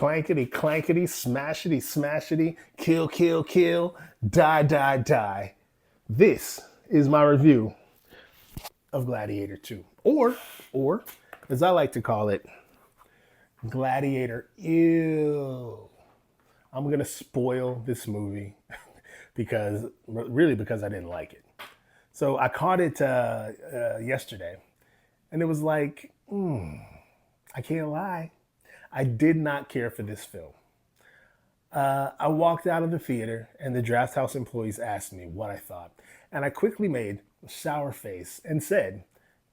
clankety, clankety, smashity, smashity, kill, kill, kill, die, die, die. This is my review of Gladiator 2. Or, as I like to call it, Gladiator Ew. I'm going to spoil this movie because I didn't like it. So I caught it yesterday, and it was like, I can't lie. I did not care for this film. I walked out of the theater, and the draft house employees asked me what I thought. And I quickly made a sour face and said,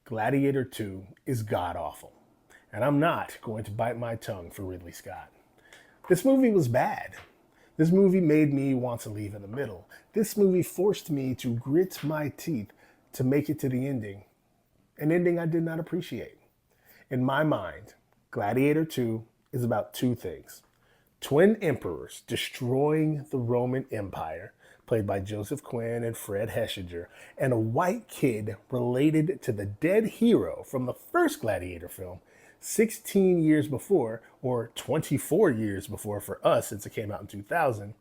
Gladiator 2 is god awful. And I'm not going to bite my tongue for Ridley Scott. This movie was bad. This movie made me want to leave in the middle. This movie forced me to grit my teeth to make it to the ending, an ending I did not appreciate. In my mind, Gladiator 2 is about two things. Twin emperors destroying the Roman Empire, played by Joseph Quinn and Fred Heschinger, and a white kid related to the dead hero from the first Gladiator film, 16 years before, or 24 years before for us since it came out in 2000.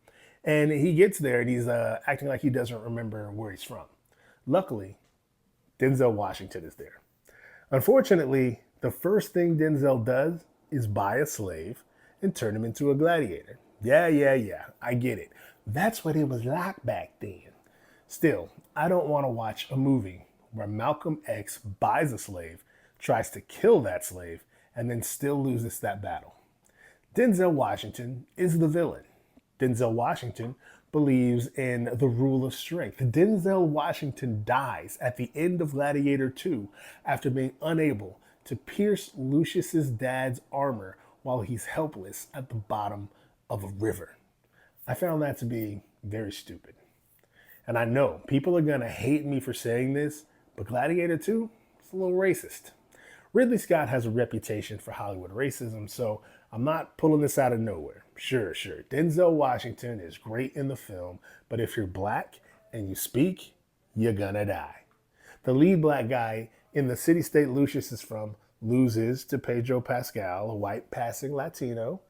And he gets there and he's acting like he doesn't remember where he's from. Luckily, Denzel Washington is there. Unfortunately, the first thing Denzel does is buy a slave and turn him into a gladiator. Yeah, I get it. That's what it was like back then. Still, I don't want to watch a movie where Malcolm X buys a slave, tries to kill that slave, and then still loses that battle. Denzel Washington is the villain. Denzel Washington believes in the rule of strength. Denzel Washington dies at the end of Gladiator 2 after being unable to pierce Lucius's dad's armor while he's helpless at the bottom of a river. I found that to be very stupid. And I know people are going to hate me for saying this, but Gladiator 2 is a little racist. Ridley Scott has a reputation for Hollywood racism, so I'm not pulling this out of nowhere. Sure. Denzel Washington is great in the film, but if you're black and you speak, you're gonna die. The lead black guy in the city-state Lucius is from loses to Pedro Pascal, a white passing Latino,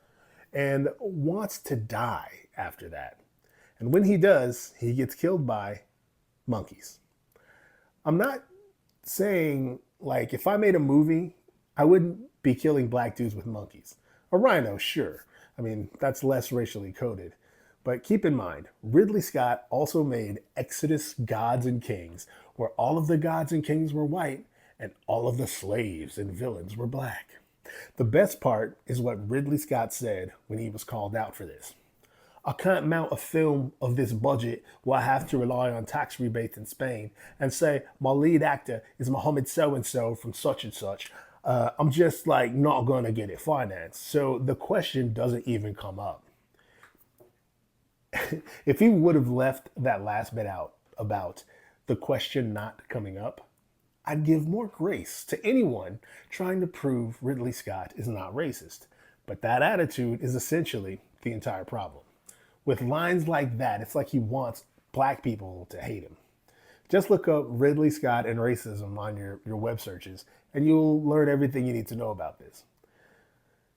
and wants to die after that. And when he does, he gets killed by monkeys. I'm not saying, like, if I made a movie, I wouldn't be killing black dudes with monkeys. A rhino, sure. I mean, that's less racially coded. But keep in mind, Ridley Scott also made Exodus Gods and Kings, where all of the gods and kings were white and all of the slaves and villains were black. The best part is what Ridley Scott said when he was called out for this. I can't mount a film of this budget where I have to rely on tax rebates in Spain and say my lead actor is Mohammed so-and-so from such and such. I'm just like not going to get it financed. So the question doesn't even come up. If he would have left that last bit out about the question not coming up, I'd give more grace to anyone trying to prove Ridley Scott is not racist. But that attitude is essentially the entire problem. With lines like that, it's like he wants black people to hate him. Just look up Ridley Scott and racism on your web searches, and you'll learn everything you need to know about this.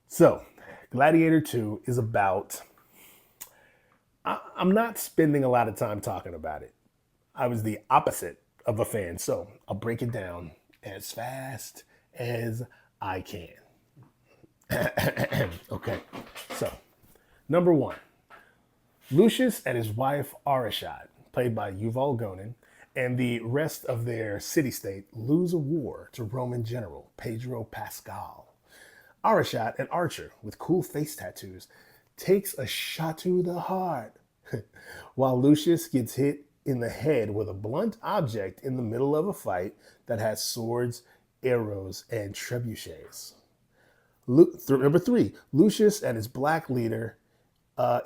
So, Gladiator 2 is about... I'm not spending a lot of time talking about it. I was the opposite of a fan, so I'll break it down as fast as I can. Okay, so, number one. Lucius and his wife Arishat, played by Yuval Gonin, and the rest of their city-state lose a war to Roman general Pedro Pascal. Arishat, an archer with cool face tattoos, takes a shot to the heart, while Lucius gets hit in the head with a blunt object in the middle of a fight that has swords, arrows, and trebuchets. Number three, Lucius and his black leader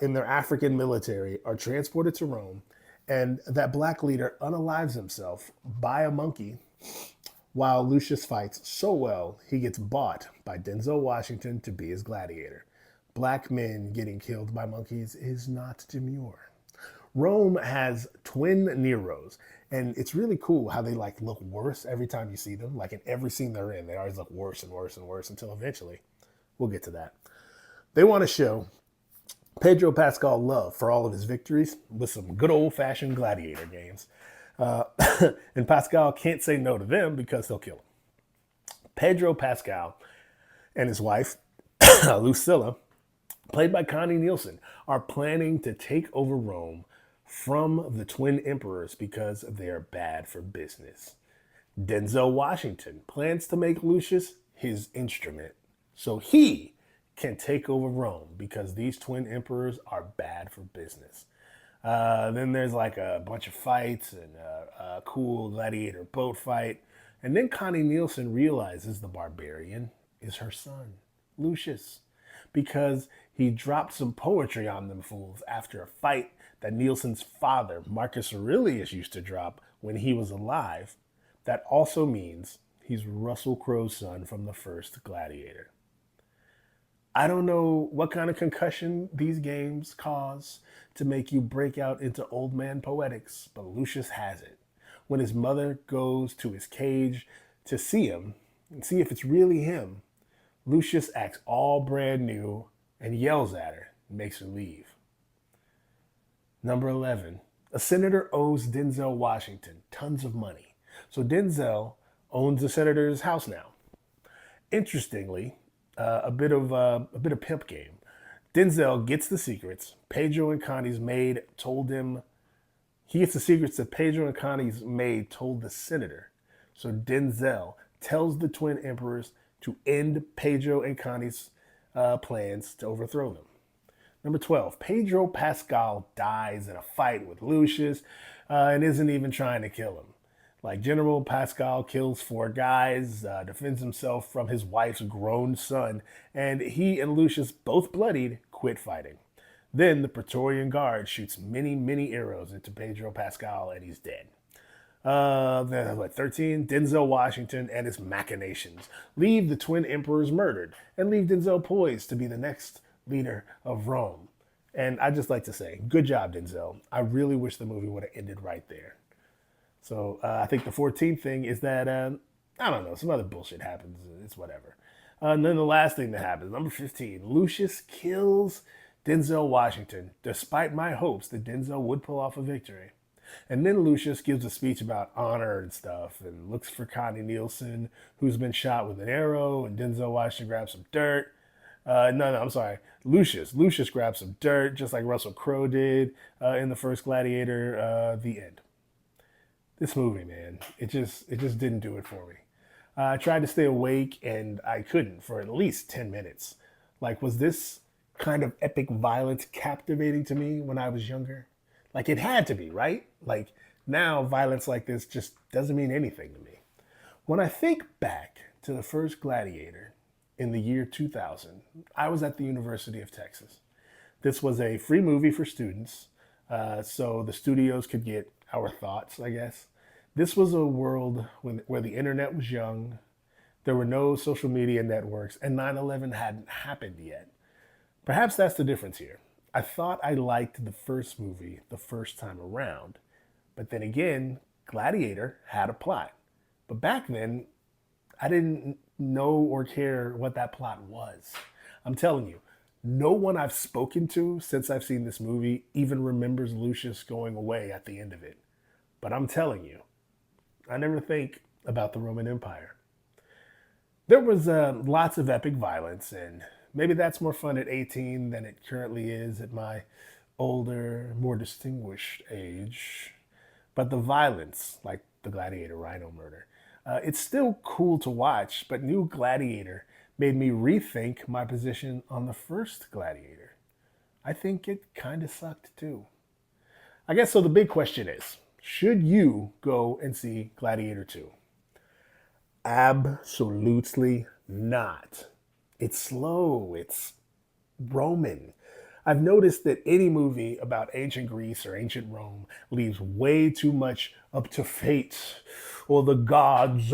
in their African military are transported to Rome, and that black leader unalives himself by a monkey while Lucius fights so well he gets bought by Denzel Washington to be his gladiator. Black men getting killed by monkeys is not demure. Rome has twin Neros, and it's really cool how they like look worse every time you see them. Like in every scene they're in, they always look worse and worse and worse until eventually, we'll get to that. They want to show Pedro Pascal love for all of his victories with some good old fashioned gladiator games. Uh, and Pascal can't say no to them because they'll kill him. Pedro Pascal and his wife, Lucilla, played by Connie Nielsen, are planning to take over Rome from the twin emperors because they're bad for business. Denzel Washington plans to make Lucius his instrument so he can take over Rome because these twin emperors are bad for business. Then there's like a bunch of fights and a cool gladiator boat fight. And then Connie Nielsen realizes the barbarian is her son, Lucius, because he dropped some poetry on them fools after a fight that Nielsen's father, Marcus Aurelius, used to drop when he was alive. That also means he's Russell Crowe's son from the first Gladiator. I don't know what kind of concussion these games cause to make you break out into old man poetics, but Lucius has it. When his mother goes to his cage to see him and see if it's really him, Lucius acts all brand new and yells at her and makes her leave. Number 11, a senator owes Denzel Washington tons of money. So Denzel owns the senator's house now. Interestingly, a bit of pimp game. Denzel gets the secrets. Pedro and Connie's maid told him. He gets the secrets that Pedro and Connie's maid told the senator. So Denzel tells the twin emperors to end Pedro and Connie's plans to overthrow them. Number 12, Pedro Pascal dies in a fight with Lucius and isn't even trying to kill him. Like General Pascal kills four guys, defends himself from his wife's grown son, and he and Lucius, both bloodied, quit fighting. Then the Praetorian Guard shoots many, many arrows into Pedro Pascal, and he's dead. 13, Denzel Washington and his machinations leave the twin emperors murdered and leave Denzel poised to be the next leader of Rome. And I just like to say, good job, Denzel. I really wish the movie would have ended right there. So I think the 14th thing is that, I don't know, some other bullshit happens. It's whatever. And then the last thing that happens, number 15, Lucius kills Denzel Washington, despite my hopes that Denzel would pull off a victory. And then Lucius gives a speech about honor and stuff and looks for Connie Nielsen, who's been shot with an arrow, and Denzel Washington grabs some dirt. I'm sorry. Lucius grabs some dirt, just like Russell Crowe did in the first Gladiator. The end. This movie, man, it just didn't do it for me. I tried to stay awake and I couldn't for at least 10 minutes. Like, was this kind of epic violence captivating to me when I was younger? Like, it had to be, right? Like, now violence like this just doesn't mean anything to me. When I think back to the first Gladiator in the year 2000, I was at the University of Texas. This was a free movie for students, so the studios could get our thoughts, I guess. This was a world where the internet was young, there were no social media networks, and 9/11 hadn't happened yet. Perhaps that's the difference here. I thought I liked the first movie the first time around, but then again, Gladiator had a plot. But back then, I didn't know or care what that plot was. I'm telling you, no one I've spoken to since I've seen this movie even remembers Lucius going away at the end of it. But I'm telling you, I never think about the Roman Empire. There was lots of epic violence, and maybe that's more fun at 18 than it currently is at my older, more distinguished age. But the violence, like the Gladiator Rhino murder, it's still cool to watch, but New Gladiator made me rethink my position on the first Gladiator. I think it kind of sucked too. I guess so. The big question is, should you go and see Gladiator 2? Absolutely not. It's slow. It's Roman. I've noticed that any movie about ancient Greece or ancient Rome leaves way too much up to fate or the gods.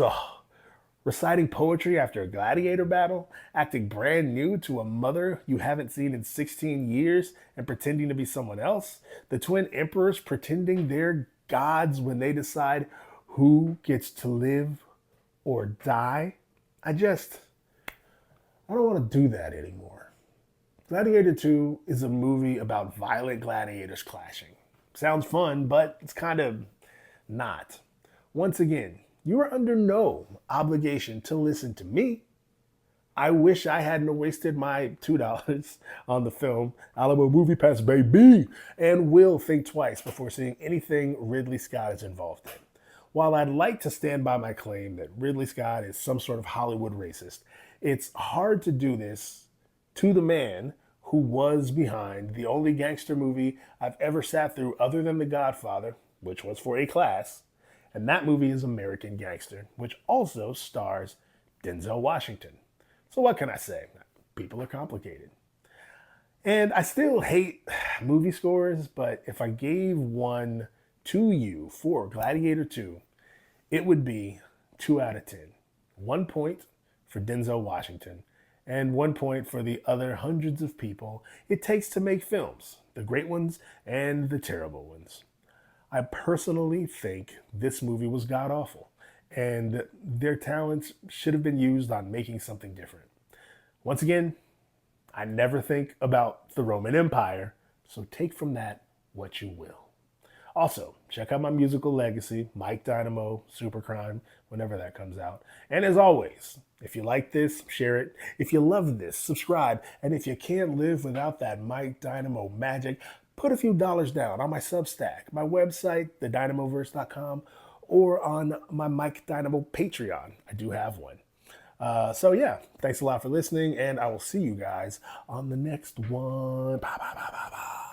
Reciting poetry after a gladiator battle, acting brand new to a mother you haven't seen in 16 years and pretending to be someone else, the twin emperors pretending they're gods when they decide who gets to live or die. I don't want to do that anymore. Gladiator 2 is a movie about violent gladiators clashing. Sounds fun, but it's kind of not. Once again, you are under no obligation to listen to me. I wish I hadn't wasted my $2 on the film Alamo Movie Pass, baby, and will think twice before seeing anything Ridley Scott is involved in. While I'd like to stand by my claim that Ridley Scott is some sort of Hollywood racist, it's hard to do this to the man who was behind the only gangster movie I've ever sat through other than The Godfather, which was for a class, and that movie is American Gangster, which also stars Denzel Washington. So what can I say? People are complicated. And I still hate movie scores, but if I gave one to you for Gladiator 2, it would be 2 out of 10. 1 point for Denzel Washington, and 1 point for the other hundreds of people it takes to make films, the great ones and the terrible ones. I personally think this movie was god awful, and their talents should have been used on making something different. Once again, I never think about the Roman Empire, so take from that what you will. Also, check out my musical legacy, Mike Dynamo, Supercrime, whenever that comes out. And as always, if you like this, share it. If you love this, subscribe. And if you can't live without that Mike Dynamo magic, put a few dollars down on my Substack, my website, thedynamoverse.com, or on my Mike Dynamo Patreon. I do have one. So yeah, thanks a lot for listening, and I will see you guys on the next one. Bye, bye, bye, bye, bye.